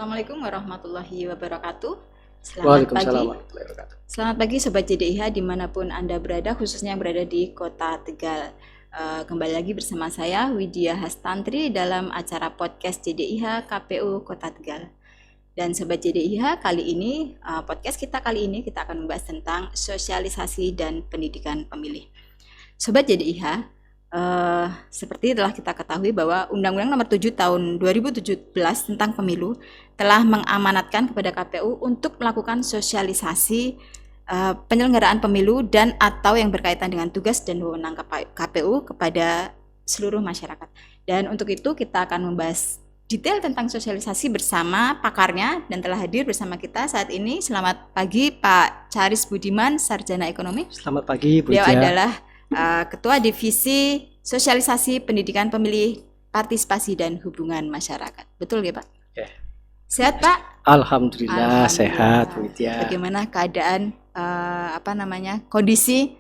Assalamualaikum warahmatullahi wabarakatuh. Waalaikumsalam warahmatullahi wabarakatuh. Selamat pagi Sobat JDIH dimanapun Anda berada, khususnya yang berada di kota Tegal. Kembali lagi bersama saya Widya Hastantri dalam acara podcast JDIH KPU Kota Tegal. Dan Sobat JDIH, podcast kita kali ini kita akan membahas tentang sosialisasi dan pendidikan pemilih. Sobat JDIH, seperti telah kita ketahui bahwa Undang-Undang Nomor 7 Tahun 2017 tentang Pemilu telah mengamanatkan kepada KPU untuk melakukan sosialisasi penyelenggaraan pemilu dan atau yang berkaitan dengan tugas dan wewenang KPU kepada seluruh masyarakat. Dan untuk itu kita akan membahas detail tentang sosialisasi bersama pakarnya dan telah hadir bersama kita saat ini. Selamat pagi Pak Charis Budiman, Sarjana Ekonomi. Selamat pagi Bu Beliau Ija. adalah Ketua Divisi Sosialisasi Pendidikan Pemilih, Partisipasi dan Hubungan Masyarakat. Betul ya Pak? Ya. Sehat Pak? Alhamdulillah sehat Bu Ija. Bagaimana keadaan kondisi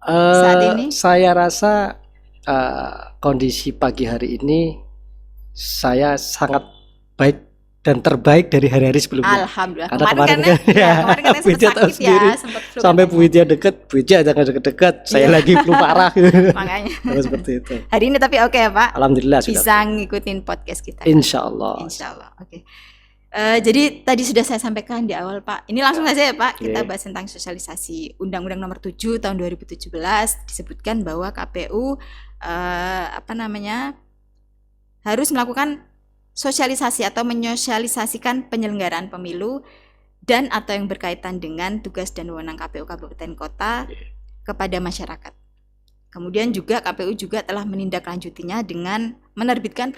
saat ini? Saya rasa kondisi pagi hari ini saya sangat baik dan terbaik dari hari-hari sebelumnya. Alhamdulillah. Karena kemarin kan Bu Ija tahu sendiri, sempat flu sampai Bu Ija deket, Bu Ija jangan deket-deket, saya lagi flu parah. Makanya. Seperti itu. Hari ini tapi oke ya Pak? Alhamdulillah bisa ngikutin podcast kita. Insya Allah. Insya Allah. Oke. Jadi tadi sudah saya sampaikan di awal Pak. Ini langsung saja ya Pak. Kita bahas tentang sosialisasi Undang-Undang Nomor 7 Tahun 2017 disebutkan bahwa KPU harus melakukan sosialisasi atau menyosialisasikan penyelenggaraan pemilu dan atau yang berkaitan dengan tugas dan wewenang KPU Kabupaten Kota kepada masyarakat. Kemudian juga KPU juga telah menindaklanjutinya dengan menerbitkan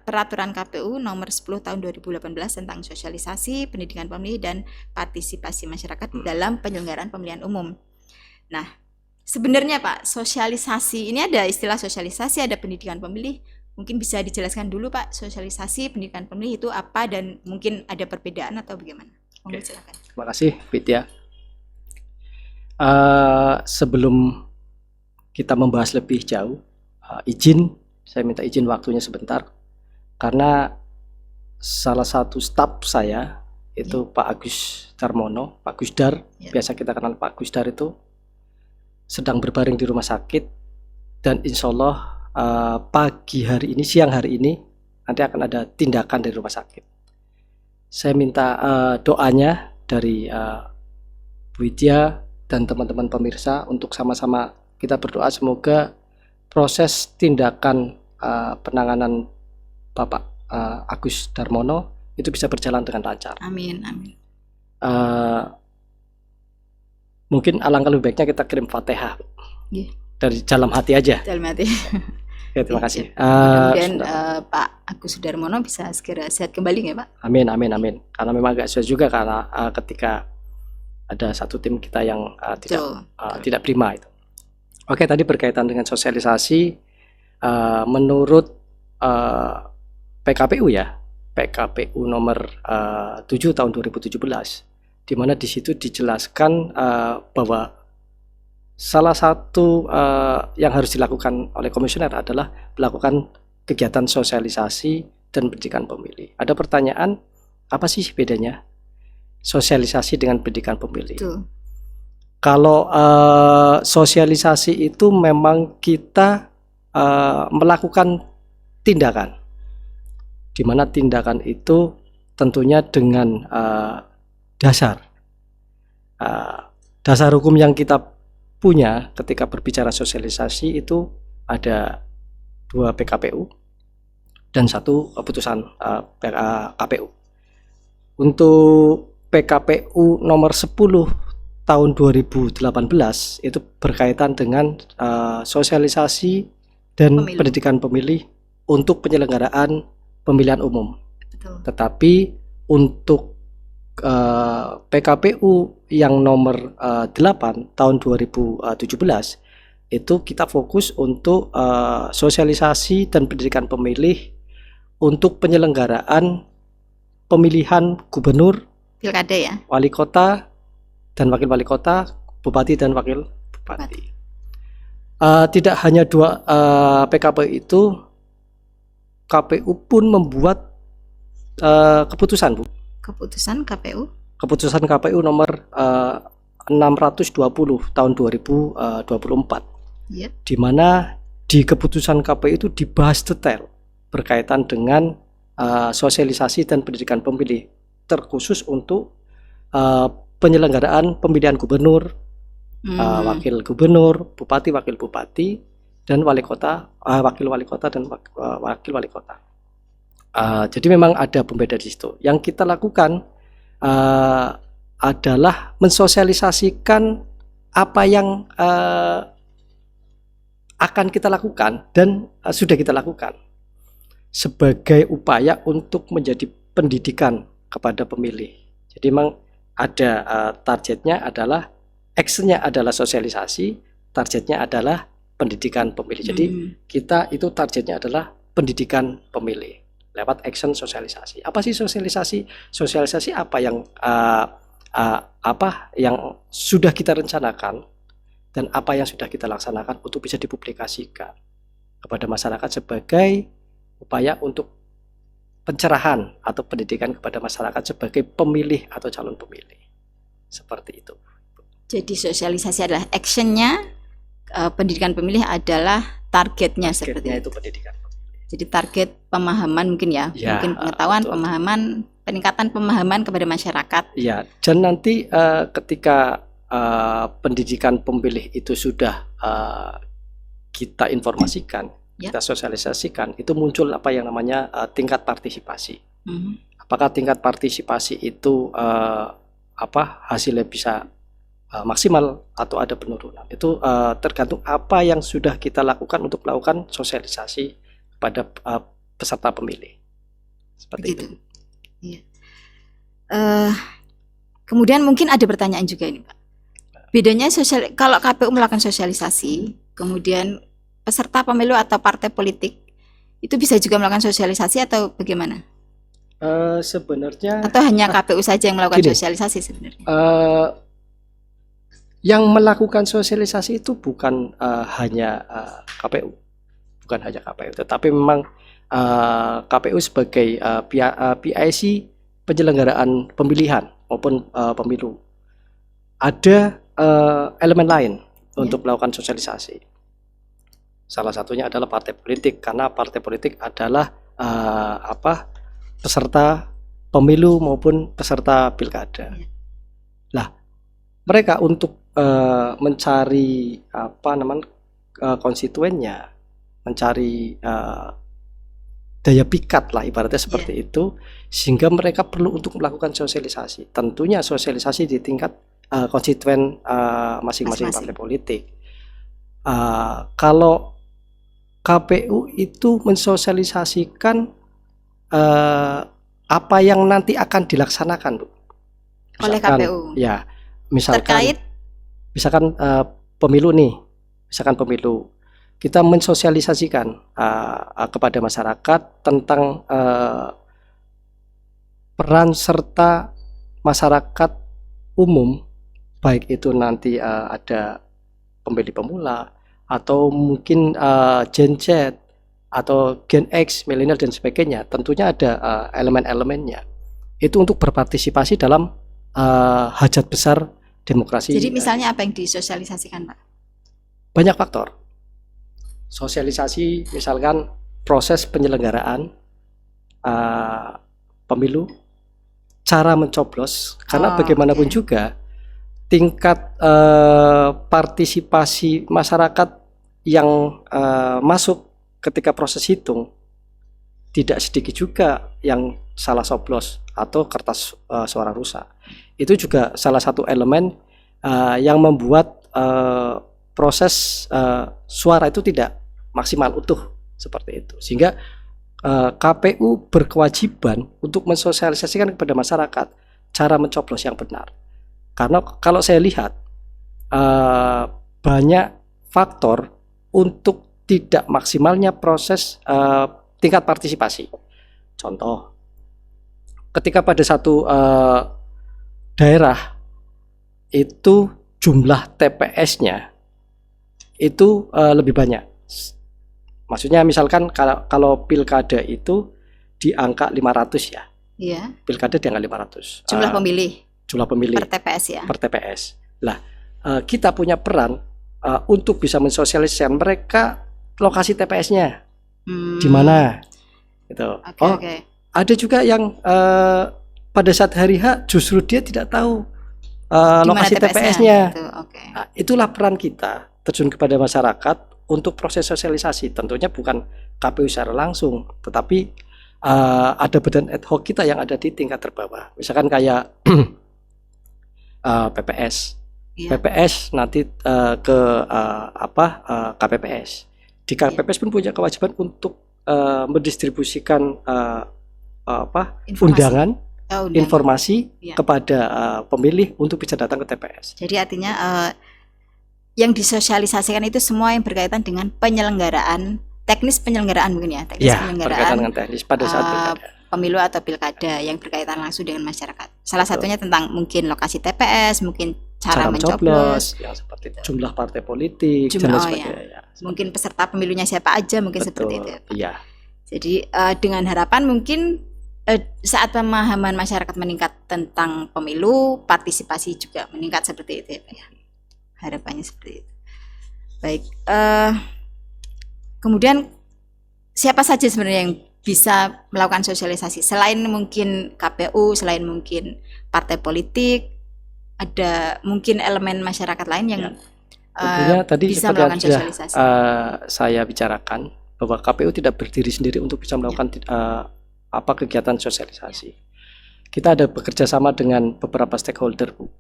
peraturan KPU nomor 10 tahun 2018 tentang sosialisasi pendidikan pemilih dan partisipasi masyarakat dalam penyelenggaraan pemilihan umum. Nah, sebenarnya Pak, sosialisasi ini ada istilah sosialisasi, ada pendidikan pemilih. Mungkin bisa dijelaskan dulu Pak, sosialisasi pendidikan pemilih itu apa dan mungkin ada perbedaan atau bagaimana? Silakan. Terima kasih Widya. Sebelum kita membahas lebih jauh, saya minta izin waktunya sebentar karena salah satu staf saya itu Pak Agus Darmono, Pak Gusdar, biasa kita kenal Pak Gusdar, itu sedang berbaring di rumah sakit dan insya Allah siang hari ini nanti akan ada tindakan dari rumah sakit. Saya minta doanya dari Bu Widya dan teman-teman pemirsa untuk sama-sama kita berdoa semoga proses tindakan penanganan Bapak Agus Darmono itu bisa berjalan dengan lancar. Amin, amin. Mungkin alangkah lebih baiknya kita kirim Fatihah dari dalam hati aja. Dalam hati. Oke, terima kasih. Kemudian Pak Agus Darmono bisa segera sehat kembali ya Pak? Amin, amin, amin. Karena memang agak susah juga karena ketika ada satu tim kita yang tidak prima itu. Oke, tadi berkaitan dengan sosialisasi, menurut PKPU PKPU nomor 7 tahun 2017, di mana di situ dijelaskan bahwa salah satu yang harus dilakukan oleh komisioner adalah melakukan kegiatan sosialisasi dan pendidikan pemilih. Ada pertanyaan, apa sih bedanya sosialisasi dengan pendidikan pemilih? Betul. Kalau sosialisasi itu memang kita melakukan tindakan, di mana tindakan itu tentunya dengan dasar hukum yang kita punya ketika berbicara sosialisasi itu ada 2 PKPU dan 1 putusan KPU. Untuk PKPU nomor 10 tahun 2018 itu berkaitan dengan sosialisasi dan pendidikan pemilih untuk penyelenggaraan pemilihan umum. Betul. Tetapi untuk PKPU yang nomor 8 tahun 2017 itu kita fokus untuk sosialisasi dan pendidikan pemilih untuk penyelenggaraan pemilihan gubernur, pilkada ya, wali kota dan wakil wali kota, bupati dan wakil bupati. Tidak hanya 2 PKPU itu, KPU pun membuat keputusan, Bu. Keputusan KPU? Keputusan KPU nomor 620 tahun 2024. Ya. Di mana di keputusan KPU itu dibahas detail berkaitan dengan sosialisasi dan pendidikan pemilih, terkhusus untuk penyelenggaraan pemilihan gubernur, wakil gubernur, bupati, wakil bupati, dan wali kota, wakil wali kota dan wakil wali kota. Jadi memang ada pembeda di situ. Yang kita lakukan adalah mensosialisasikan apa yang akan kita lakukan dan sudah kita lakukan sebagai upaya untuk menjadi pendidikan kepada pemilih. Jadi memang ada targetnya adalah actionnya adalah sosialisasi, targetnya adalah pendidikan pemilih. Jadi kita itu targetnya adalah pendidikan pemilih lewat action sosialisasi. Apa sih sosialisasi? Sosialisasi apa yang sudah kita rencanakan dan apa yang sudah kita laksanakan untuk bisa dipublikasikan kepada masyarakat sebagai upaya untuk pencerahan atau pendidikan kepada masyarakat sebagai pemilih atau calon pemilih. Seperti itu. Jadi sosialisasi adalah actionnya, pendidikan pemilih adalah targetnya seperti itu pendidikan. Jadi target pemahaman mungkin ya mungkin pengetahuan, betul. Pemahaman, peningkatan pemahaman kepada masyarakat. Ya, dan nanti ketika pendidikan pemilih itu sudah kita informasikan, kita sosialisasikan, itu muncul apa yang namanya tingkat partisipasi. Apakah tingkat partisipasi itu hasilnya bisa maksimal atau ada penurunan? Itu tergantung apa yang sudah kita lakukan untuk melakukan sosialisasi pada peserta pemilih. Seperti itu. Ya. Kemudian mungkin ada pertanyaan juga ini, Pak. Bedanya kalau KPU melakukan sosialisasi, kemudian peserta pemilu atau partai politik itu bisa juga melakukan sosialisasi atau bagaimana? Sebenarnya atau hanya KPU saja yang melakukan sosialisasi sebenarnya? Yang melakukan sosialisasi itu bukan hanya KPU, bukan hanya KPU, tetapi memang KPU sebagai PIC penyelenggaraan pemilihan maupun pemilu. Ada elemen lain untuk melakukan sosialisasi. Salah satunya adalah partai politik, karena partai politik adalah peserta pemilu maupun peserta pilkada. Nah, mereka untuk mencari konstituennya, mencari daya pikat lah ibaratnya seperti itu, sehingga mereka perlu untuk melakukan sosialisasi. Tentunya sosialisasi di tingkat konstituen masing-masing partai politik. Kalau KPU itu mensosialisasikan apa yang nanti akan dilaksanakan, Bu. Oleh KPU. Ya, misalkan terkait pemilu nih, misalkan pemilu, kita mensosialisasikan kepada masyarakat tentang peran serta masyarakat umum, baik itu nanti ada pemilih pemula atau mungkin Gen Z atau Gen X, milenial dan sebagainya. Tentunya ada elemen-elemennya. Itu untuk berpartisipasi dalam hajat besar demokrasi. Jadi misalnya apa yang disosialisasikan, Pak? Banyak faktor. Sosialisasi misalkan proses penyelenggaraan pemilu, cara mencoblos, karena bagaimanapun juga tingkat partisipasi masyarakat yang masuk ketika proses hitung tidak sedikit juga yang salah coblos atau kertas suara rusak. Itu juga salah satu elemen yang membuat proses suara itu tidak maksimal utuh seperti itu. Sehingga KPU berkewajiban untuk mensosialisasikan kepada masyarakat cara mencoblos yang benar. Karena kalau saya lihat banyak faktor untuk tidak maksimalnya proses tingkat partisipasi. Contoh, ketika pada satu daerah itu jumlah TPS-nya itu lebih banyak. Maksudnya misalkan kalau pilkada itu di angka 500 ya. Iya. Pilkada di angka 500. Jumlah pemilih Jumlah pemilih per TPS ya. per TPS. Lah, kita punya peran untuk bisa mensosialisasikan mereka lokasi TPS-nya di mana, gitu. Oke. Ada juga yang pada saat hari H justru dia tidak tahu Di mana lokasi TPS-nya? TPS-nya. Gitu, oke. Nah, itulah peran kita terjun kepada masyarakat untuk proses sosialisasi. Tentunya bukan KPU secara langsung, tetapi ada badan ad hoc kita yang ada di tingkat terbawah. Misalkan kayak PPS. Iya. PPS nanti ke KPPS. Di KPPS pun punya kewajiban untuk mendistribusikan Informasi. undangan, Undangan. informasi Iya. kepada pemilih untuk bisa datang ke TPS. Jadi artinya yang disosialisasikan itu semua yang berkaitan dengan penyelenggaraan, teknis penyelenggaraan mungkin ya, teknis Ya, berkaitan dengan teknis pada saat pilkada. pemilu atau pilkada yang berkaitan langsung dengan masyarakat. Salah satunya tentang mungkin lokasi TPS, mungkin cara mencoblos, yang seperti jumlah partai politik, dan lain sebagainya. mungkin peserta pemilunya siapa aja, mungkin seperti itu. Iya. Jadi dengan harapan mungkin saat pemahaman masyarakat meningkat tentang pemilu, partisipasi juga meningkat seperti itu ya Pak ya. Harapannya seperti itu. Baik, kemudian siapa saja sebenarnya yang bisa melakukan sosialisasi selain mungkin KPU, selain mungkin partai politik, ada mungkin elemen masyarakat lain yang tentunya tadi bisa seperti melakukan yang sudah sosialisasi. saya bicarakan bahwa KPU tidak berdiri sendiri untuk bisa melakukan kegiatan sosialisasi. Kita ada bekerja sama dengan beberapa stakeholder, Bu.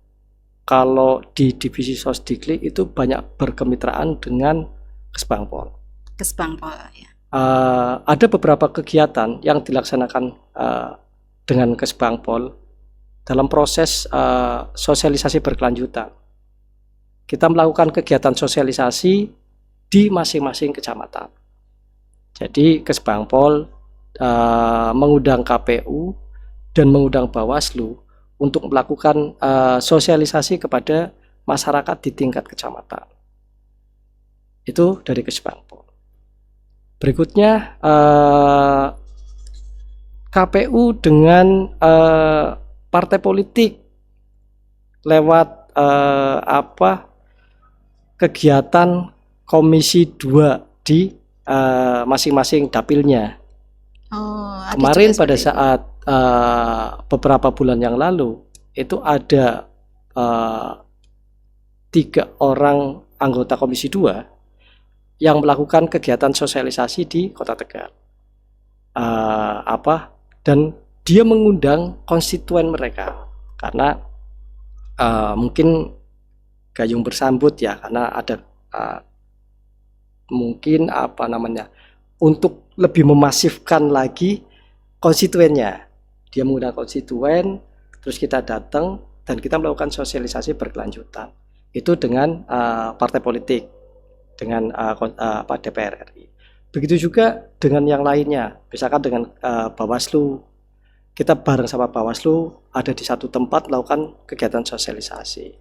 Kalau di divisi Sosdikli itu banyak berkemitraan dengan Kesbangpol. Kesbangpol ya. Ada beberapa kegiatan yang dilaksanakan dengan Kesbangpol dalam proses sosialisasi berkelanjutan. Kita melakukan kegiatan sosialisasi di masing-masing kecamatan. Jadi Kesbangpol mengundang KPU dan mengundang Bawaslu untuk melakukan sosialisasi kepada masyarakat di tingkat kecamatan. Itu dari Kesbangpol. Berikutnya KPU dengan partai politik lewat kegiatan Komisi 2 di masing-masing dapilnya. Kemarin pada saat beberapa bulan yang lalu itu ada 3 orang anggota Komisi 2 yang melakukan kegiatan sosialisasi di Kota Tegal. Dan dia mengundang konstituen mereka karena mungkin gayung bersambut ya, karena ada mungkin untuk lebih memasifkan lagi konstituennya. Dia mengundang konstituen, terus kita datang dan kita melakukan sosialisasi berkelanjutan. Itu dengan partai politik, dengan DPR RI. Begitu juga dengan yang lainnya, misalkan dengan Bawaslu. Kita bareng sama Bawaslu ada di satu tempat melakukan kegiatan sosialisasi.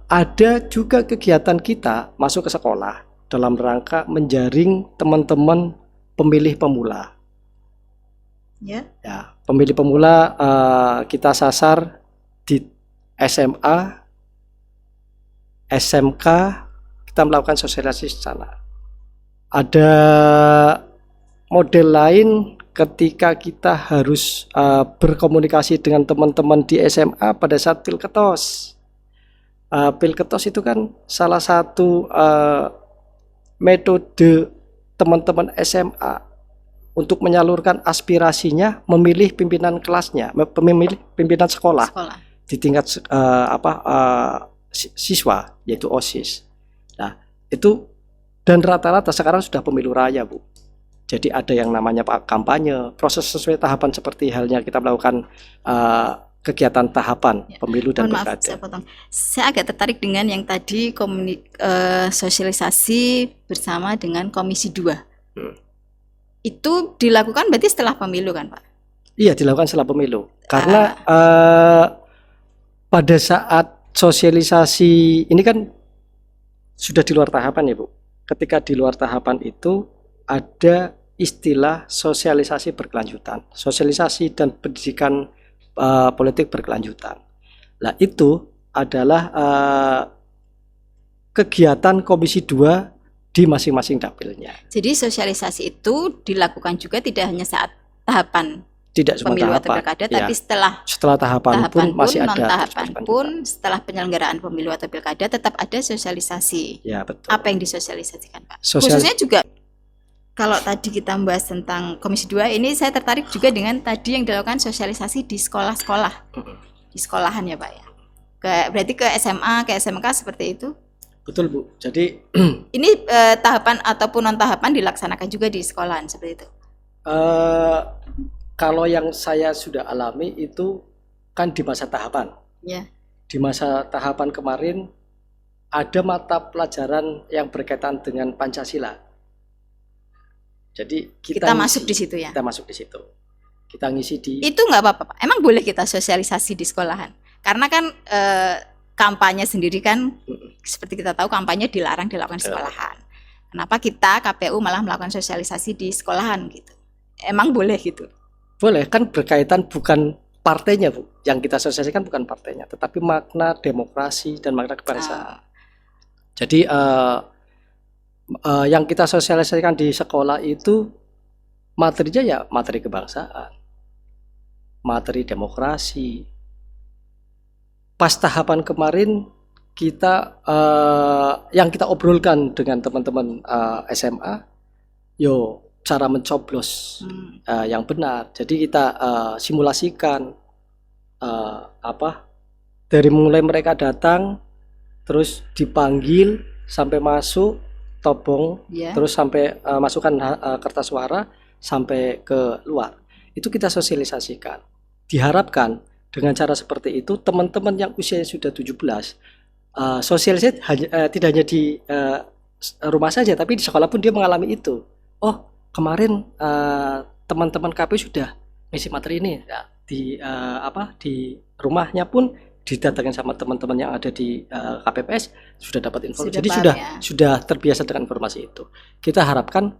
Ada juga kegiatan kita masuk ke sekolah dalam rangka menjaring teman-teman pemilih pemula. Ya, pemilih pemula kita sasar di SMA, SMK, kita melakukan sosialisasi di sana. Ada model lain ketika kita harus berkomunikasi dengan teman-teman di SMA pada saat Pilketos. Pilketos itu kan salah satu metode teman-teman SMA untuk menyalurkan aspirasinya, memilih pimpinan kelasnya, memilih pimpinan sekolah. Di tingkat siswa, yaitu OSIS. Nah, itu dan rata-rata sekarang sudah pemilu raya, Bu. Jadi ada yang namanya kampanye, proses sesuai tahapan seperti halnya kita melakukan kegiatan tahapan pemilu dan pilkada. Saya agak tertarik dengan yang tadi sosialisasi bersama dengan Komisi 2. Itu dilakukan berarti setelah pemilu kan, Pak? Iya, dilakukan setelah pemilu. Karena pada saat sosialisasi ini kan sudah di luar tahapan ya, Bu. Ketika di luar tahapan itu ada istilah sosialisasi berkelanjutan, sosialisasi dan pendidikan politik berkelanjutan. Nah, itu adalah kegiatan Komisi 2 di masing-masing dapilnya. Jadi sosialisasi itu dilakukan juga tidak hanya saat tahapan Tidak cuma pemilu atau tahapan, pilkada, ya. tapi setelah Setelah tahapan pun masih non ada tahapan terus pun, berkelanjutan. setelah penyelenggaraan pemilu atau pilkada tetap ada sosialisasi. Ya, betul. Apa yang disosialisasikan, Pak? Sosial- Khususnya juga kalau tadi kita membahas tentang Komisi 2, ini saya tertarik juga dengan tadi yang dilakukan sosialisasi di sekolah-sekolah. Di sekolahan ya, Pak ya. Berarti ke SMA, ke SMK seperti itu. Betul, Bu. Jadi Ini tahapan ataupun non tahapan dilaksanakan juga di sekolahan seperti itu. kalau yang saya sudah alami itu kan di masa tahapan. Ya. Di masa tahapan kemarin ada mata pelajaran yang berkaitan dengan Pancasila. Jadi Kita masuk di situ ya. Kita masuk di situ. Kita ngisi di. Itu nggak apa-apa, Pak. Emang boleh kita sosialisasi di sekolahan? Karena kan kampanye sendiri kan, seperti kita tahu kampanye dilarang dilakukan di sekolahan. Kenapa kita KPU malah melakukan sosialisasi di sekolahan gitu? Emang boleh gitu? Boleh, kan berkaitan bukan partainya, Bu. Yang kita sosialisasikan bukan partainya, tetapi makna demokrasi dan makna kebangsaan. Jadi yang kita sosialisasikan di sekolah itu materinya ya materi kebangsaan, materi demokrasi. Pas tahapan kemarin kita yang kita obrolkan dengan teman-teman SMA, cara mencoblos yang benar. Jadi kita simulasikan dari mulai mereka datang, terus dipanggil sampai masuk tobong, terus sampai masukkan kertas suara sampai ke luar. Itu kita sosialisasikan. Diharapkan dengan cara seperti itu teman-teman yang usianya sudah 17 sosialisasi tidak hanya di rumah saja, tapi di sekolah pun dia mengalami itu. Oh, kemarin teman-teman KPU sudah ngisi materi ini ya, di rumahnya pun didatangin sama teman-teman yang ada di KPPS sudah dapat informasi. Jadi sudah terbiasa dengan informasi itu. Kita harapkan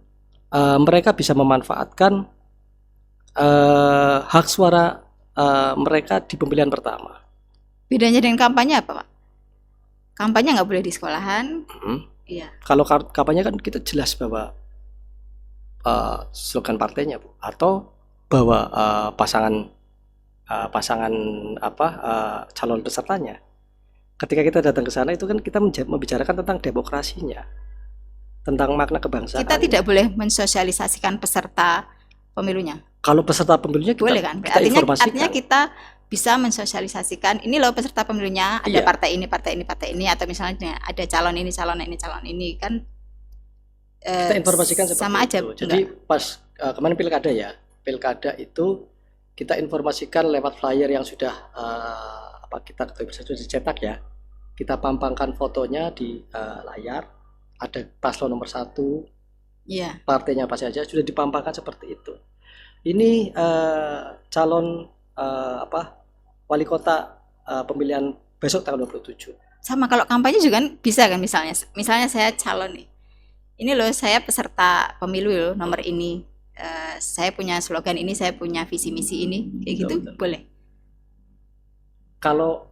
mereka bisa memanfaatkan hak suara mereka di pemilihan pertama. Bedanya dengan kampanye apa, Pak? Kampanye nggak boleh di sekolahan. Iya. Kalau kampanye kan kita jelas bahwa slogan partainya, Bu, atau bahwa pasangan calon pesertanya. Ketika kita datang ke sana itu kan kita membicarakan tentang demokrasinya, tentang makna kebangsaan. Kita tidak boleh mensosialisasikan peserta pemilunya. Kalau peserta pemilunya kita, boleh kan? Kita informasikan. Artinya kita bisa mensosialisasikan ini loh peserta pemilunya, ada partai ini, atau misalnya ada calon ini kan. Kita informasikan seperti sama itu. Aja. Jadi pas kemarin pilkada itu kita informasikan lewat flyer yang sudah kita sudah dicetak ya. Kita pampangkan fotonya di layar. Ada paslon nomor 1, partainya apa saja sudah dipampangkan seperti itu. Ini calon wali kota pemilihan besok tanggal 27. Sama kalau kampanye juga kan bisa kan, misalnya saya calon nih. Ini loh saya peserta pemilu loh nomor ini. Saya punya slogan ini, saya punya visi misi ini, kayak gitu betul. Boleh. Kalau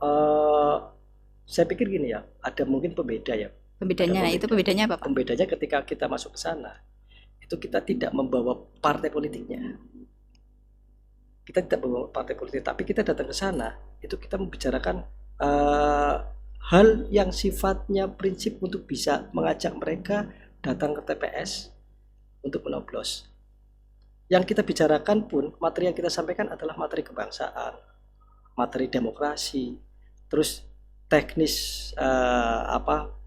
saya pikir gini ya, ada mungkin pembeda ya. Pembedanya, itu pembedanya apa, Pak? Pembedanya ketika kita masuk ke sana, itu kita tidak membawa partai politiknya. Kita tidak membawa partai politik, tapi kita datang ke sana, itu kita membicarakan hal yang sifatnya prinsip untuk bisa mengajak mereka datang ke TPS untuk menyoblos. Yang kita bicarakan pun, materi yang kita sampaikan adalah materi kebangsaan, materi demokrasi, terus teknis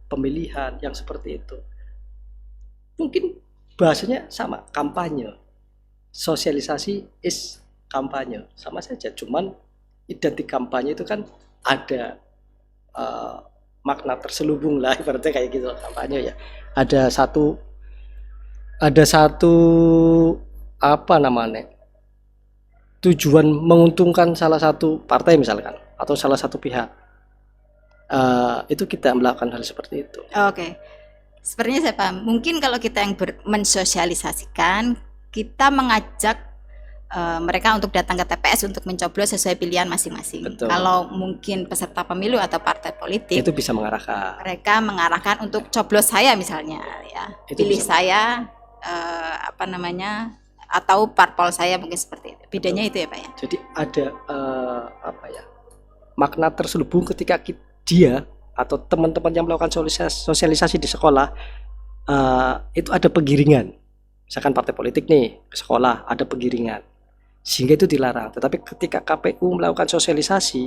pemilihan yang seperti itu. Mungkin bahasanya sama, kampanye, sosialisasi is kampanye, sama saja. Cuman identik kampanye itu kan ada makna terselubung lah, ibaratnya kayak gitu kampanye ya. Ada satu tujuan menguntungkan salah satu partai misalkan atau salah satu pihak. Itu kita melakukan hal seperti itu. Oke. Sepertinya saya paham. Mungkin kalau kita yang mensosialisasikan, kita mengajak mereka untuk datang ke TPS untuk mencoblos sesuai pilihan masing-masing. Betul. Kalau mungkin peserta pemilu atau partai politik Itu bisa mengarahkan. mereka mengarahkan untuk coblos saya misalnya, ya Itu pilih bisa. saya atau parpol saya, mungkin seperti itu. Bedanya itu ya Pak ya. Jadi ada makna terselubung ketika dia atau teman-teman yang melakukan sosialisasi di sekolah, itu ada penggiringan. Misalkan partai politik nih ke sekolah ada penggiringan, sehingga itu dilarang. Tetapi ketika KPU melakukan sosialisasi,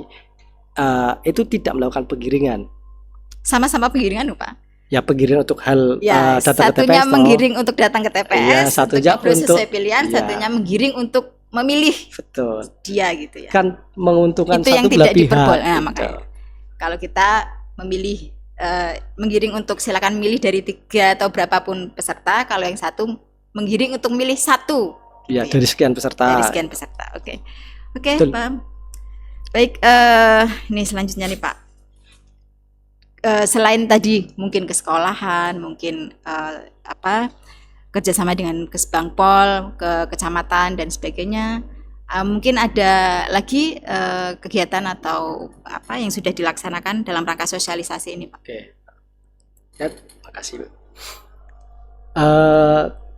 itu tidak melakukan penggiringan. Sama-sama penggiringan Pak. Ya, penggiringan untuk hal Ya, datang ke satunya TPS. menggiring untuk datang ke TPS, Iya, satunya coblos untuk sesuai pilihan, iya. satunya menggiring untuk memilih Betul. dia gitu ya. Kan menguntungkan Itu yang satu belah tidak pihak. diperbolehkan. Nah, gitu. makanya kalau kita memilih menggiring untuk silakan milih dari 3 atau berapapun peserta, kalau yang satu menggiring untuk milih satu. Ya, Gitu ya. dari sekian peserta. Dari sekian peserta. Oke. Betul. Paham. Baik, ini selanjutnya nih Pak. Selain tadi mungkin ke sekolahan, mungkin kerjasama dengan Kesbangpol, ke kecamatan dan sebagainya, mungkin ada lagi kegiatan atau apa yang sudah dilaksanakan dalam rangka sosialisasi ini Pak? Oke. Ya, makasih.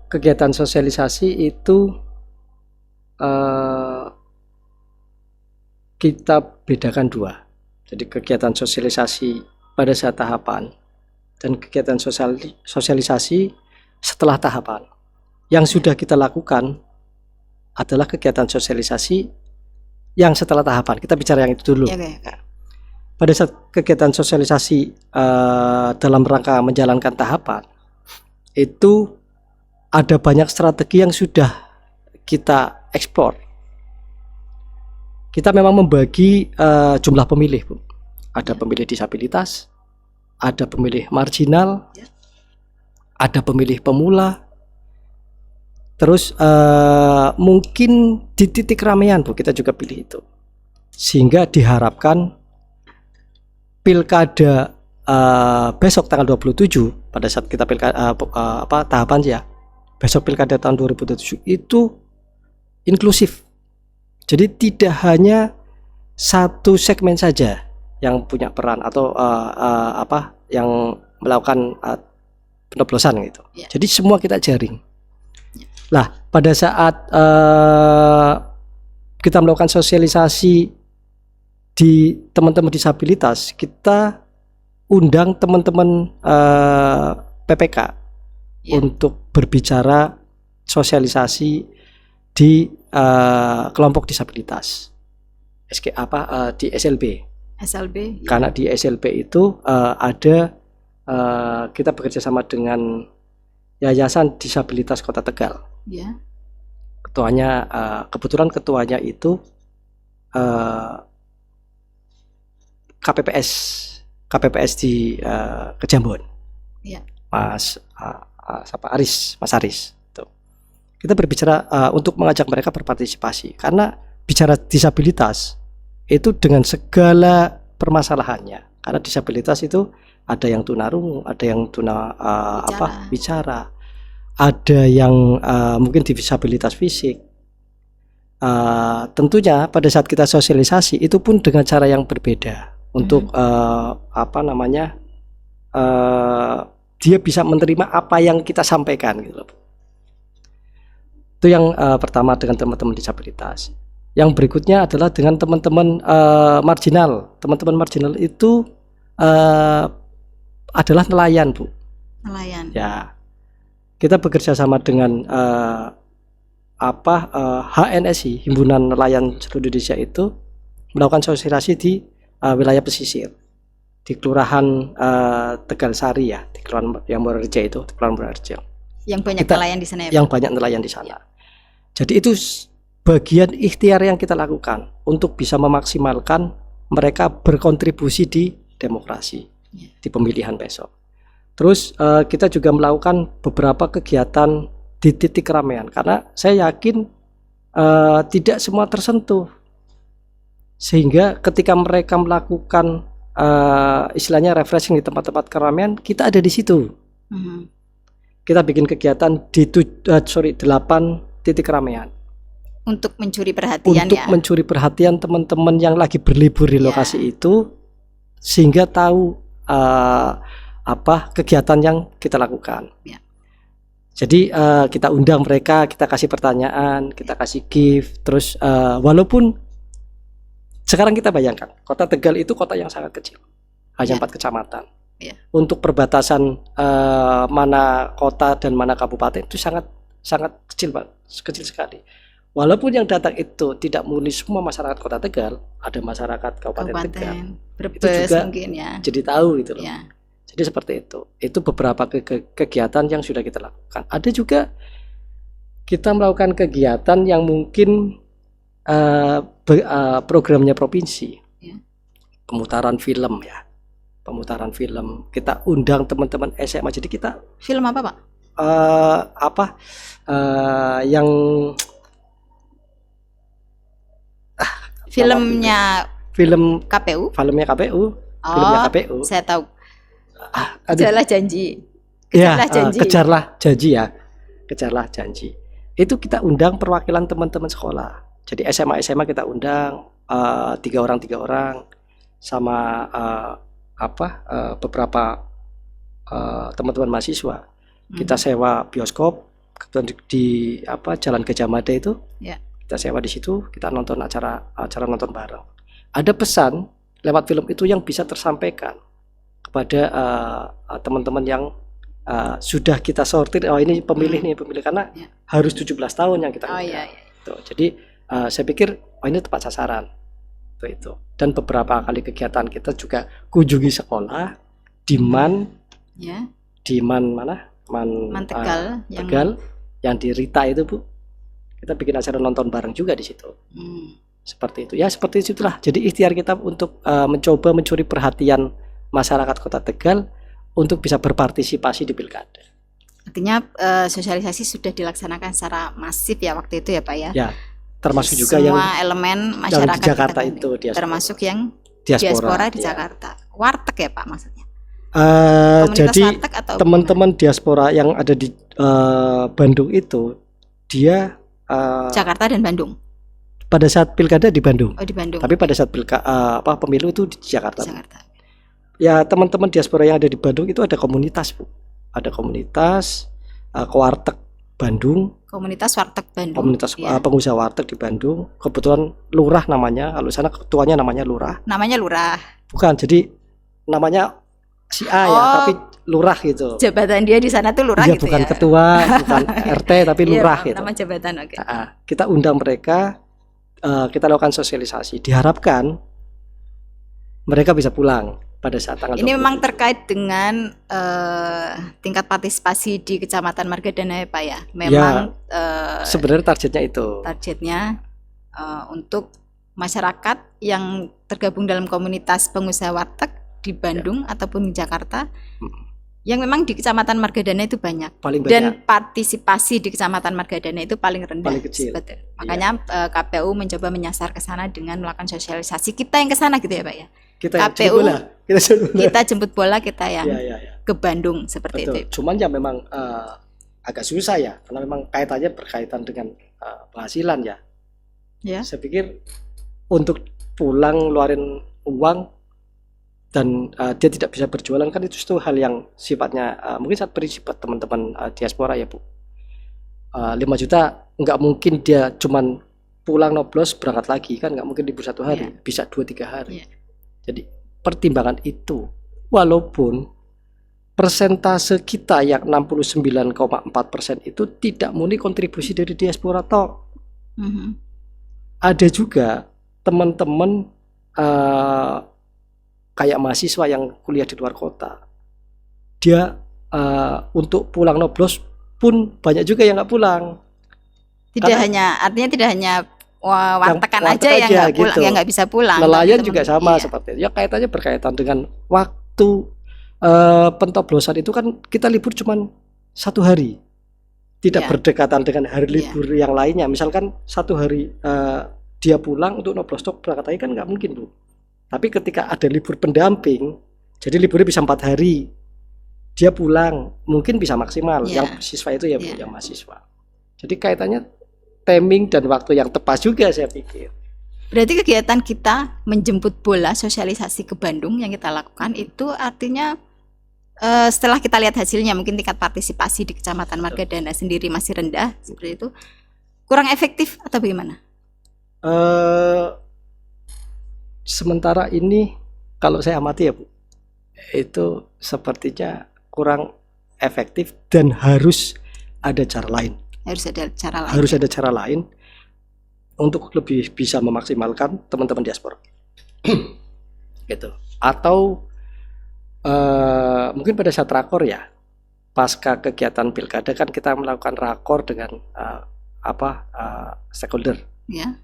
Kegiatan sosialisasi itu kita bedakan dua. Jadi kegiatan sosialisasi pada saat tahapan dan kegiatan sosialisasi setelah tahapan. Yang sudah kita lakukan adalah kegiatan sosialisasi yang setelah tahapan. Kita bicara yang itu dulu. Ya, oke. Pada saat kegiatan sosialisasi dalam rangka menjalankan tahapan, itu ada banyak strategi yang sudah kita eksplor. Kita memang membagi jumlah pemilih, Bu. Ada pemilih disabilitas, ada pemilih marginal, ada pemilih pemula. Terus mungkin di titik ramean, Bu, kita juga pilih itu. Sehingga diharapkan pilkada besok tanggal 27 pada saat kita tahapan ya. Besok pilkada tahun 2027 itu inklusif. Jadi tidak hanya satu segmen saja yang punya peran atau yang melakukan pencoblosan gitu. Ya. Jadi semua kita jaring. Lah, pada saat kita melakukan sosialisasi di teman-teman disabilitas, kita undang teman-teman PPK untuk berbicara sosialisasi di kelompok disabilitas. Di SLB. SLB. Ya. Karena di SLB itu ada kita bekerja sama dengan Yayasan Disabilitas Kota Tegal. Ya. Ketuanya kebetulan ketuanya itu KPPS di Kejambon. Ya. Mas Aris. Tuh. Kita berbicara untuk mengajak mereka berpartisipasi karena bicara disabilitas itu dengan segala permasalahannya. Karena disabilitas itu ada yang tunarungu, ada yang bicara, ada yang mungkin disabilitas fisik. Tentunya pada saat kita sosialisasi itu pun dengan cara yang berbeda untuk dia bisa menerima apa yang kita sampaikan gitu loh. Itu yang pertama dengan teman-teman disabilitas. Yang berikutnya adalah dengan teman-teman marginal. Teman-teman marginal itu adalah nelayan, Bu. Nelayan. Ya. Kita bekerja sama dengan HNSI, Himpunan Nelayan Seluruh Indonesia itu melakukan sosialisasi di wilayah pesisir. Di Kelurahan Tegal Sari ya, di Kelurahan yang Murarja itu, di Kelurahan Murarja. Yang banyak nelayan di sana ya, Pak? Yang banyak nelayan di sana. Jadi itu bagian ikhtiar yang kita lakukan untuk bisa memaksimalkan mereka berkontribusi di demokrasi, di pemilihan besok. Terus kita juga melakukan beberapa kegiatan di titik keramaian karena saya yakin tidak semua tersentuh, sehingga ketika mereka melakukan istilahnya refreshing di tempat-tempat keramaian, kita ada di situ. Kita bikin kegiatan di 8 titik keramaian. Untuk mencuri perhatian Untuk ya. mencuri perhatian teman-teman yang lagi berlibur di Ya. lokasi itu, sehingga tahu apa kegiatan yang kita lakukan. Ya. Jadi kita undang mereka, kita kasih pertanyaan, kita kasih gift. Terus walaupun sekarang kita bayangkan Kota Tegal itu kota yang sangat kecil, hanya Ya. 4 kecamatan. Ya. Untuk perbatasan mana kota dan mana kabupaten itu sangat kecil, Pak, kecil sekali. Walaupun yang datang itu tidak murni semua masyarakat Kota Tegal, ada masyarakat Kabupaten Tegal. Brebes juga mungkin ya. Jadi tahu gitu loh. Ya. Jadi seperti itu. Itu beberapa kegiatan yang sudah kita lakukan. Ada juga kita melakukan kegiatan yang mungkin programnya provinsi. Ya. Pemutaran film ya. Pemutaran film. Kita undang teman-teman SMA. Jadi kita Film apa, Pak? yang Filmnya filmnya KPU? KPU, Oh, filmnya KPU. saya tahu. Aduh. Kejarlah janji. Ya, Kejarlah janji. kejarlah janji ya. Kejarlah janji. Itu kita undang perwakilan teman-teman sekolah. Jadi SMA kita undang 3 orang sama beberapa teman-teman mahasiswa. Kita sewa bioskop di Jalan Gajah Mada itu. Ya. Kita sewa di situ, kita nonton acara nonton bareng. Ada pesan lewat film itu yang bisa tersampaikan kepada teman-teman yang sudah kita sortir. Oh, ini pemilih karena Ya. harus 17 tahun yang kita Oh undang. iya. Tuh, jadi saya pikir ini tepat sasaran. Itu. Dan beberapa kali kegiatan kita juga kunjungi sekolah di Ya. mana? Man Tegal Tegal yang di Rita itu, Bu. Kita bikin acara nonton bareng juga di situ. Seperti itu. Ya, seperti itulah. Jadi ikhtiar kita untuk mencoba mencuri perhatian masyarakat Kota Tegal untuk bisa berpartisipasi di pilkada. Artinya sosialisasi sudah dilaksanakan secara masif ya waktu itu ya, Pak ya. Ya, termasuk juga semua yang elemen yang masyarakat di Jakarta kita itu, diaspora. termasuk yang diaspora di ya. Jakarta. Warteg ya, Pak, maksudnya. Jadi warteg atau teman-teman diaspora yang ada di Bandung itu, dia Jakarta dan Bandung. pada saat pilkada di Bandung. Oh, di Bandung. Tapi pada saat pemilu itu di Jakarta. Jakarta. Ya, teman-teman diaspora yang ada di Bandung itu ada komunitas, Bu. Ada komunitas warteg Bandung, Komunitas Warteg Bandung. komunitas Ya. pengusaha warteg di Bandung. Kebetulan lurah namanya, kalau sana ketuanya namanya lurah. Namanya lurah. Bukan, jadi namanya si A ya, Oh. tapi lurah gitu. Jabatan dia di sana tuh lurah Dia gitu bukan ya. ketua, bukan RT, tapi Iya, lurah gitu. nama jabatan, oke. Kita undang mereka, kita lakukan sosialisasi. Diharapkan mereka bisa pulang pada saat tanggal Ini 27. memang terkait dengan tingkat partisipasi di Kecamatan Margadana ya, Pak ya. Memang Sebenarnya targetnya itu. targetnya untuk masyarakat yang tergabung dalam komunitas pengusaha warteg di Bandung ataupun di Jakarta, yang memang di Kecamatan Margadana itu banyak. Paling banyak. Dan partisipasi di Kecamatan Margadana itu paling rendah. Paling kecil. Sebetulnya. Makanya KPU mencoba menyasar ke sana dengan melakukan sosialisasi. Kita yang ke sana gitu ya, Pak ya. Kita yang KPU, jemput bola. Kita jemput bola, kita yang Ya. ke Bandung seperti Betul. itu. Cuman ya memang agak susah ya, karena memang kaitannya berkaitan dengan penghasilan ya. Ya. Saya pikir untuk pulang ngeluarin uang dan dia tidak bisa berjualan, kan itu hal yang sifatnya mungkin sangat prinsip buat teman-teman diaspora ya, Bu. 5 juta nggak mungkin dia cuman pulang noblos berangkat lagi, kan nggak mungkin libur 1 hari, bisa 2-3 hari. Jadi pertimbangan itu, walaupun persentase kita yang 69,4% itu tidak murni kontribusi dari diaspora toh. Ada juga teman-teman kayak mahasiswa yang kuliah di luar kota, dia untuk pulang noblos pun banyak juga yang nggak pulang. Artinya tidak hanya wartekan aja yang aja nggak pulang, gitu. yang nggak bisa pulang. Nelayan Tapi juga sama iya. seperti itu. Ya kaitannya berkaitan dengan waktu pentoblosan itu kan kita libur cuman 1 hari, tidak Iya. berdekatan dengan hari Iya. libur yang lainnya. Misalkan 1 hari dia pulang untuk noblos berangkat lagi kan nggak mungkin, Bu. Tapi ketika ada libur pendamping, jadi liburnya bisa 4 hari, dia pulang mungkin bisa maksimal. Iya. Yang siswa itu ya, Bu, Iya. yang mahasiswa. Jadi kaitannya timing dan waktu yang tepat juga saya pikir. Berarti kegiatan kita menjemput bola sosialisasi ke Bandung yang kita lakukan itu artinya setelah kita lihat hasilnya mungkin tingkat partisipasi di Kecamatan Margadana sendiri masih rendah seperti itu, kurang efektif atau bagaimana? Sementara ini kalau saya amati ya Bu, itu sepertinya kurang efektif dan harus ada cara lain. Harus ada cara lain. Harus ada cara lain untuk lebih bisa memaksimalkan teman-teman diaspora. Gitu. Atau mungkin pada saat rakor ya, pasca kegiatan pilkada kan kita melakukan rakor dengan stakeholder. Ya.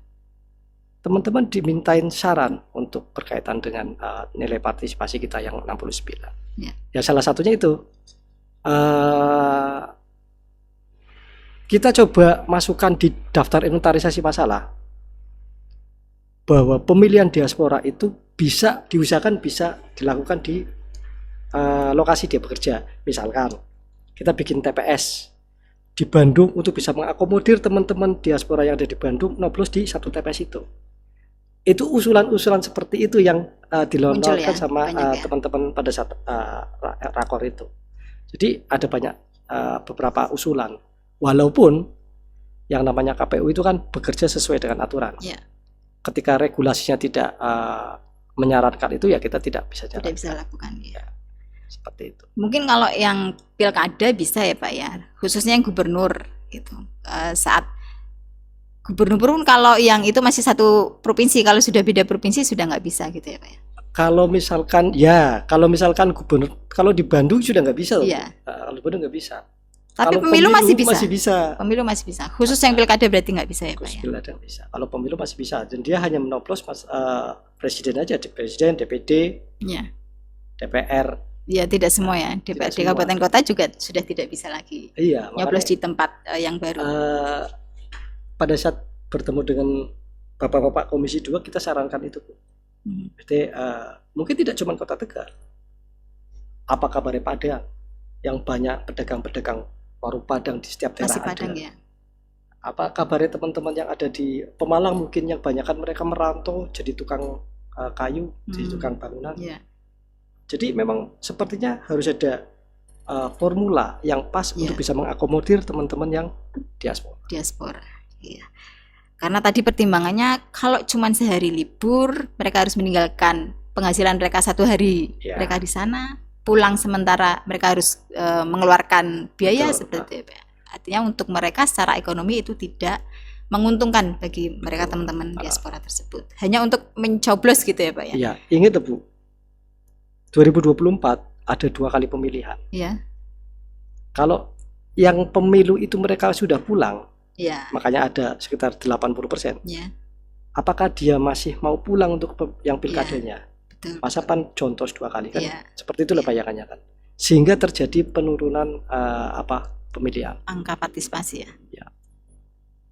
Teman-teman dimintain saran untuk berkaitan dengan nilai partisipasi kita yang 69. Ya. Ya salah satunya itu kita coba masukkan di daftar inventarisasi masalah bahwa pemilihan diaspora itu bisa diusahakan bisa dilakukan di lokasi dia bekerja. Misalkan kita bikin TPS di Bandung untuk bisa mengakomodir teman-teman diaspora yang ada di Bandung nyoblos di satu TPS itu. Itu usulan-usulan seperti itu yang dilontarkan sama teman-teman pada saat rakor itu. Jadi ada banyak beberapa usulan. Walaupun yang namanya KPU itu kan bekerja sesuai dengan aturan. Ya. Ketika regulasinya tidak menyarankan itu ya kita tidak bisa jalan. Tidak bisa lakukan ya. Seperti itu. Mungkin kalau yang pilkada bisa ya Pak ya, khususnya yang gubernur gitu. Saat gubernur pun kalau yang itu masih satu provinsi, kalau sudah beda provinsi sudah nggak bisa gitu ya Pak ya. Kalau misalkan gubernur, kalau di Bandung sudah nggak bisa. Iya. Kalau Bandung nggak bisa. Tapi kalau pemilu masih bisa. Pemilu masih bisa. Khusus yang pilkada berarti nggak bisa ya Pak ya. Pilkada bisa. Kalau pemilu masih bisa. Dan dia hanya menoplos presiden aja, presiden, DPD, ya. DPR. Ya tidak semua ya. DPRD kabupaten kota juga sudah tidak bisa lagi. Iya. Nyoblos di tempat yang baru. Pada saat bertemu dengan bapak-bapak Komisi 2 kita sarankan itu. Jadi mungkin tidak cuma Kota Tegal. Apa kabarnya Padang yang banyak pedagang-pedagang warung Padang di setiap daerah Padang, ada. Ya. Apa kabarnya teman-teman yang ada di Pemalang mungkin yang banyak kan mereka merantau jadi tukang kayu, jadi tukang bangunan. Ya. Jadi memang sepertinya harus ada formula yang pas untuk bisa mengakomodir teman-teman yang diaspora. Iya. Karena tadi pertimbangannya kalau cuma sehari libur, mereka harus meninggalkan penghasilan mereka 1 hari mereka di sana, pulang sementara mereka harus mengeluarkan biaya seperti itu. Artinya untuk mereka secara ekonomi itu tidak menguntungkan bagi mereka teman-teman diaspora tersebut. Hanya untuk mencoblos gitu ya Pak ya. Iya, ingat Bu. 2024 ada 2 kali pemilihan. Iya. Kalau yang pemilu itu mereka sudah pulang. Ya. Makanya ada sekitar 80%. Ya. Apakah dia masih mau pulang untuk yang pilkadanya? Betul. Masa pan contoh 2 kali kan? Ya. Seperti itulah bayangannya kan. Sehingga terjadi penurunan pemilihan. Angka partisipasi ya. Ya.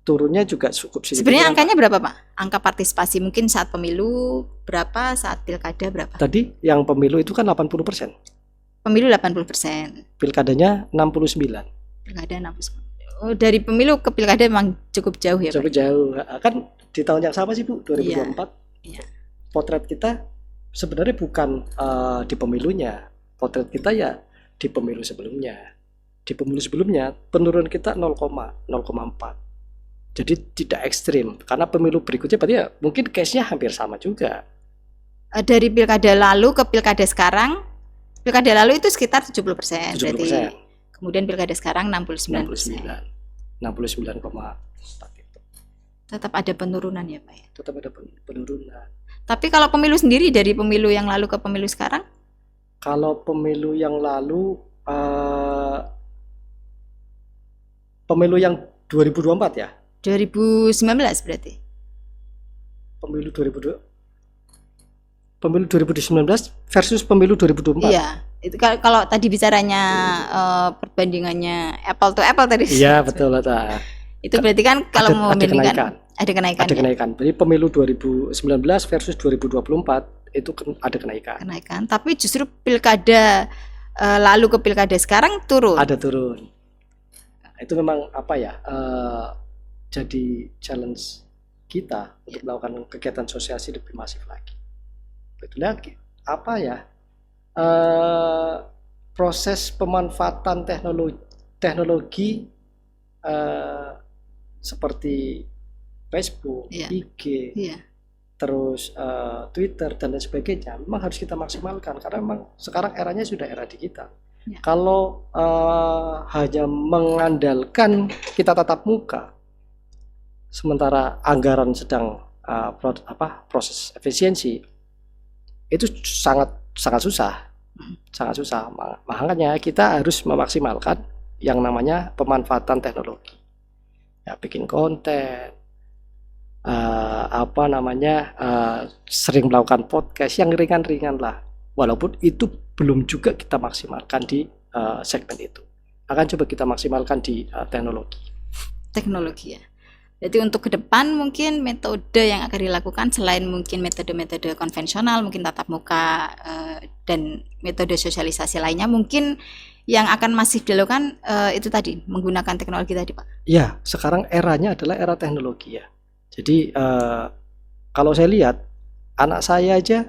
Turunnya juga cukup signifikan. Sebenarnya angkanya berapa Pak? Angka partisipasi mungkin saat pemilu berapa, saat pilkada berapa? Tadi yang pemilu itu kan 80%. Pemilu 80%. Pilkadanya 69. Pilkada 69. Oh, dari pemilu ke pilkada memang cukup jauh ya cukup Pak? Jauh. Kan di tahun yang sama sih Bu, 2024. Iya. Potret kita sebenarnya bukan di pemilunya. Potret kita ya di pemilu sebelumnya. Di pemilu sebelumnya penurunan kita 0,4. Jadi tidak ekstrim. Karena pemilu berikutnya berarti ya mungkin case-nya hampir sama juga. Dari pilkada lalu ke pilkada sekarang, pilkada lalu itu sekitar 70%. 70%. Berarti kemudian pilkada sekarang 69%. 69,4 itu. Tetap ada penurunan ya Pak ya? Tetap ada penurunan. Tapi kalau pemilu sendiri dari pemilu yang lalu ke pemilu sekarang? Kalau pemilu yang lalu pemilu yang 2024 ya? 2019 berarti? Pemilu 2019 versus pemilu 2024. Iya, itu kalau tadi bicaranya perbandingannya apple to apple tadi. Iya, betul lah. Itu berarti kan kalau mau membandingkan ada kenaikan. Jadi pemilu 2019 versus 2024 itu ada kenaikan. Tapi justru pilkada lalu ke pilkada sekarang turun. Ada turun. Itu memang apa ya? jadi challenge kita untuk melakukan kegiatan sosialisasi lebih masif lagi. Betulnya apa ya? Proses pemanfaatan teknologi seperti Facebook, IG, terus Twitter dan lain sebagainya memang harus kita maksimalkan karena memang sekarang eranya sudah era digital. Kalau hanya mengandalkan kita tatap muka, sementara anggaran sedang proses efisiensi, itu sangat susah. Makanya kita harus memaksimalkan yang namanya pemanfaatan teknologi. Ya, bikin konten, sering melakukan podcast yang ringan-ringan lah. Walaupun itu belum juga kita maksimalkan di segmen itu. Akan coba kita maksimalkan di teknologi. Ya. Jadi untuk ke depan mungkin metode yang akan dilakukan selain mungkin metode-metode konvensional, mungkin tatap muka dan metode sosialisasi lainnya, mungkin yang akan masif dilakukan itu tadi, menggunakan teknologi tadi, Pak. Ya, sekarang eranya adalah era teknologi ya. Jadi kalau saya lihat anak saya aja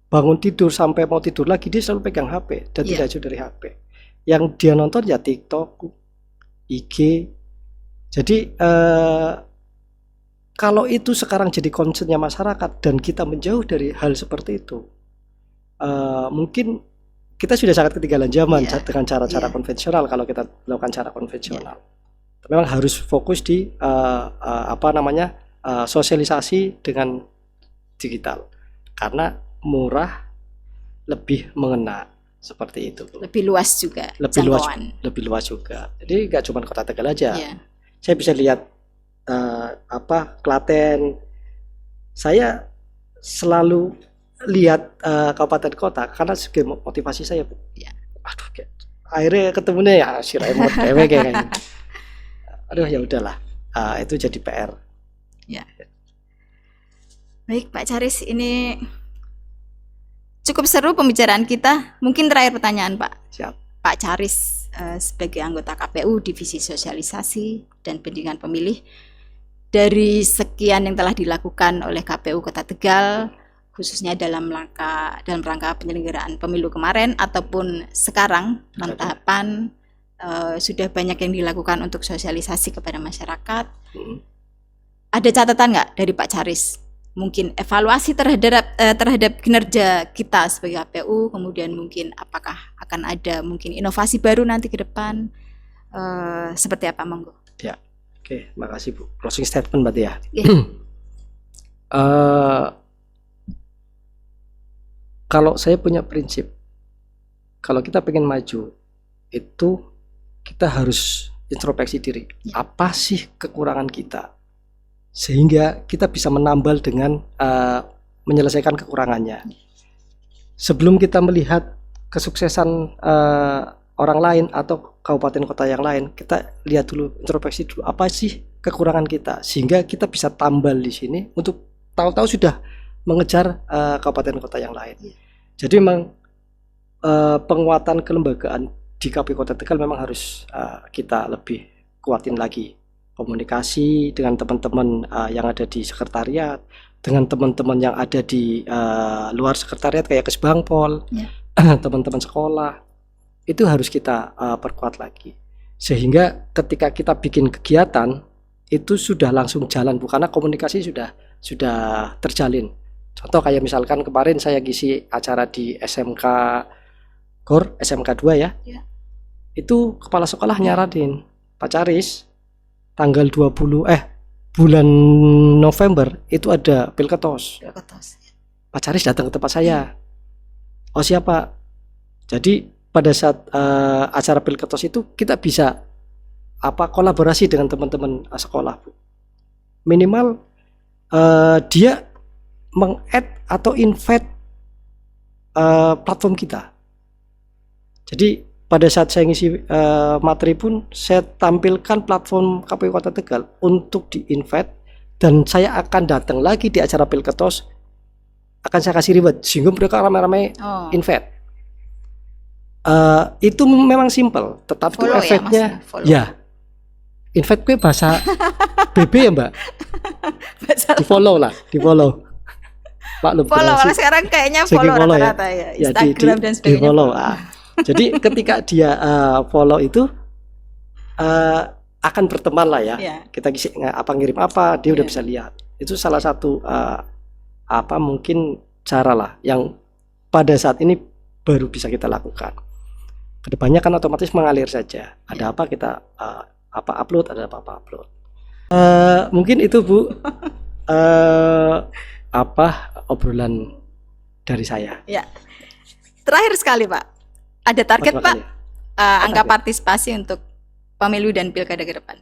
bangun tidur sampai mau tidur lagi dia selalu pegang HP dan tidak jauh dari HP. Yang dia nonton ya TikTok, IG. Jadi kalau itu sekarang jadi concernnya masyarakat dan kita menjauh dari hal seperti itu, mungkin kita sudah sangat ketinggalan zaman dengan cara-cara konvensional kalau kita melakukan cara konvensional. Memang harus fokus di sosialisasi dengan digital karena murah, lebih mengena seperti itu. Lebih luas juga. Lebih luas juga. Jadi nggak cuma Kota Tegal aja. Saya bisa lihat Klaten. Saya selalu lihat kabupaten kota karena sebagai motivasi saya, Bu. Aduh, akhirnya ketemunya ya si remote dewe kayak gitu. Aduh, ya udahlah. Itu jadi PR. Ya. Baik, Pak Charis, ini cukup seru pembicaraan kita. Mungkin terakhir pertanyaan, Pak. Siap. Pak Charis sebagai anggota KPU Divisi Sosialisasi dan Pendidikan Pemilih, dari sekian yang telah dilakukan oleh KPU Kota Tegal, khususnya dalam rangka penyelenggaraan pemilu kemarin ataupun sekarang dalam tahapan, sudah banyak yang dilakukan untuk sosialisasi kepada masyarakat. Ada catatan nggak dari Pak Charis? Mungkin evaluasi terhadap kinerja kita sebagai KPU, kemudian mungkin apakah akan ada mungkin inovasi baru nanti ke depan, seperti apa, monggo? Ya, oke, makasih Bu. Closing statement berarti ya. Kalau saya punya prinsip, kalau kita pengen maju, itu kita harus introspeksi diri. Apa sih kekurangan kita? Sehingga kita bisa menambal dengan menyelesaikan kekurangannya. Sebelum kita melihat kesuksesan orang lain atau kabupaten kota yang lain, kita lihat dulu, introspeksi dulu, apa sih kekurangan kita, sehingga kita bisa tambal di sini untuk tahu-tahu sudah mengejar kabupaten kota yang lain. Jadi memang penguatan kelembagaan di KPU Kota Tegal memang harus kita lebih kuatin lagi. Komunikasi dengan teman-teman yang ada di sekretariat, dengan teman-teman yang ada di luar sekretariat kayak Kesbangpol, teman-teman sekolah, itu harus kita perkuat lagi. Sehingga ketika kita bikin kegiatan, itu sudah langsung jalan, karena komunikasi sudah terjalin. Contoh kayak misalkan kemarin saya ngisi acara di SMK GOR, SMK 2 ya. Itu kepala sekolah nyaranin, Pak Charis, tanggal 20 bulan November itu ada Pilketos. Pak Charis datang ke tempat saya. Oh siapa? Jadi pada saat acara Pilketos itu kita bisa kolaborasi dengan teman-teman sekolah, Bu. Minimal dia meng-add atau invite platform kita. Jadi pada saat saya ngisi materi pun saya tampilkan platform KPU Kota Tegal untuk di-invite, dan saya akan datang lagi di acara Pilketos, akan saya kasih reward sehingga mereka ramai-ramai invite. Itu memang simple, tetapi itu efeknya invite gue bahasa BB ya Mbak. Bahasa Di follow lah, di follow. Maklum follow, generasi kalau sekarang kayaknya segi follow follow ya. rata-rata ya, Ya, Instagram dan di sebagainya. follow. Jadi ketika dia follow itu akan berteman lah ya. Ya. Kita ngirim apa, dia udah Iya. bisa lihat. Itu salah satu mungkin cara lah yang pada saat ini baru bisa kita lakukan. Kedepannya kan otomatis mengalir saja. Ada apa kita upload, ada apa upload. Mungkin itu Bu obrolan dari saya. Ya. Terakhir sekali Pak, ada target Oh, Pak makanya. angka target? partisipasi untuk pemilu dan pilkada ke depan.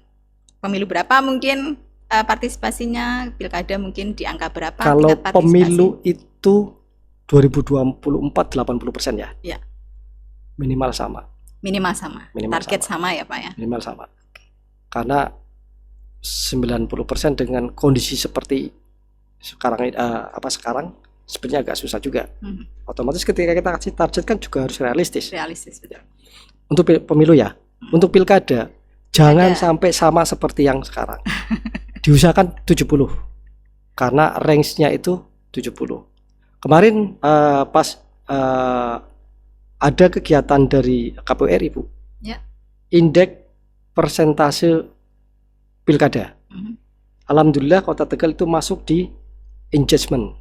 Pemilu berapa mungkin partisipasinya, pilkada mungkin di angka berapa? Kalau tingkat partisipasi? pemilu itu 2024 80% ya. Ya. Minimal sama. Minimal sama. Minimal Target sama ya Pak ya. Minimal sama. Karena 90% dengan kondisi seperti sekarang sekarang sebenarnya agak susah juga. Otomatis ketika kita kasih target kan juga harus realistis. Realistis betul. Untuk pemilu ya. Untuk pilkada jangan Pilkada. sampai sama seperti yang sekarang. Diusahakan 70. Karena range-nya itu 70. Kemarin pas ada kegiatan dari KPU RI Bu. Ya. Indeks persentase pilkada. Alhamdulillah Kota Tegal itu masuk di engagement.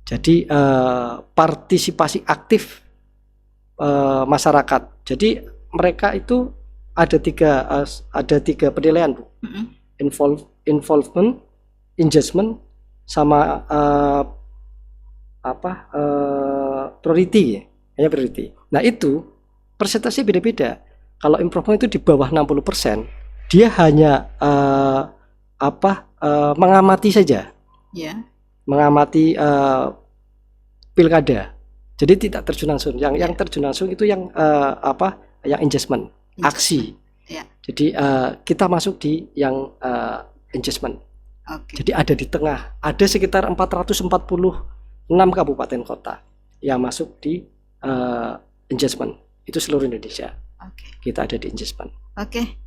Jadi partisipasi aktif masyarakat. Jadi mereka itu ada tiga penilaian Bu. Involvement, engagement, sama priority. Hanya priority. Nah itu persentase beda-beda. Kalau improvement itu di bawah 60%, dia hanya mengamati saja. Ya. Mengamati pilkada. Jadi tidak terjun langsung. Yang terjun langsung itu yang yang engagement, aksi. Ya. Jadi kita masuk di yang engagement. Oke. Jadi ada di tengah. Ada sekitar 446 kabupaten kota yang masuk di engagement. Itu seluruh Indonesia. Oke. Kita ada di engagement. Oke.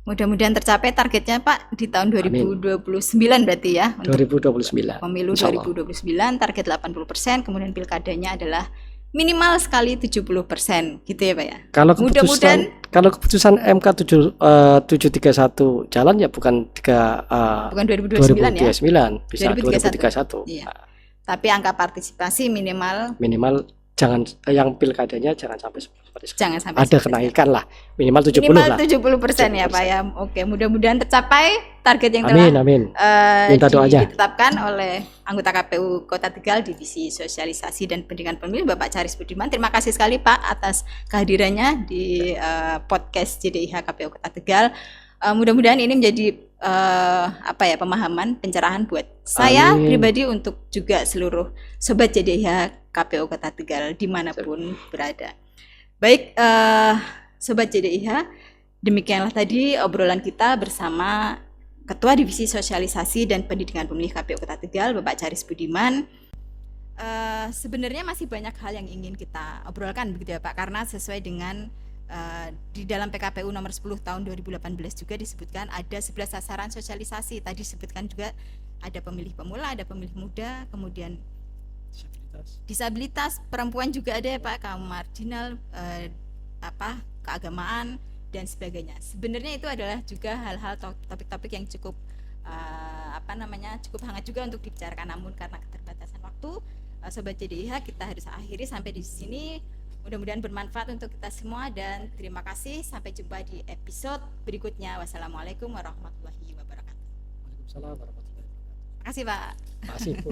Mudah-mudahan tercapai targetnya Pak di tahun 2029 berarti ya. Untuk 2029. pemilu Insya Allah. 2029 target 80%, kemudian pilkadanya adalah minimal sekali 70%, gitu ya Pak ya. Kalau Mudah-mudahan- keputusan MK 731 jalan ya bukan Bukan 2029 ya. 2029, bisa 2031. 2031. Iya. Tapi angka partisipasi minimal Minimal jangan yang pilkadanya jangan sampai seperti sekarang. jangan sampai Ada 10%. kenaikan lah, minimal 70 Minimal lah. 70% ya Pak ya. Oke, mudah-mudahan tercapai target yang Amin, telah amin. Minta doanya. ditetapkan oleh anggota KPU Kota Tegal Divisi Sosialisasi dan Pendidikan Pemilu Bapak Charis Budiman. Terima kasih sekali Pak atas kehadirannya di podcast JDIH KPU Kota Tegal. Mudah-mudahan ini menjadi pemahaman, pencerahan buat saya Amin. pribadi, untuk juga seluruh sobat JDIH KPU Kota Tegal dimanapun berada. Baik, sobat JDIH, demikianlah tadi obrolan kita bersama Ketua Divisi Sosialisasi dan Pendidikan Pemilih KPU Kota Tegal, Bapak Charis Budiman. Sebenarnya masih banyak hal yang ingin kita obrolkan begitu ya Pak, karena sesuai dengan di dalam PKPU nomor 10 tahun 2018 juga disebutkan ada 11 sasaran sosialisasi. Tadi disebutkan juga ada pemilih pemula, ada pemilih muda, kemudian disabilitas, perempuan juga ada ya Pak, kaum marginal, keagamaan dan sebagainya. Sebenarnya itu adalah juga hal-hal topik-topik yang cukup cukup hangat juga untuk dibicarakan, namun karena keterbatasan waktu, sobat JDIH, kita harus akhiri sampai di sini. Mudah-mudahan bermanfaat untuk kita semua dan terima kasih. Sampai jumpa di episode berikutnya. Wassalamualaikum warahmatullahi wabarakatuh. Waalaikumsalam warahmatullahi wabarakatuh. Terima kasih Pak. Terima kasih Bu.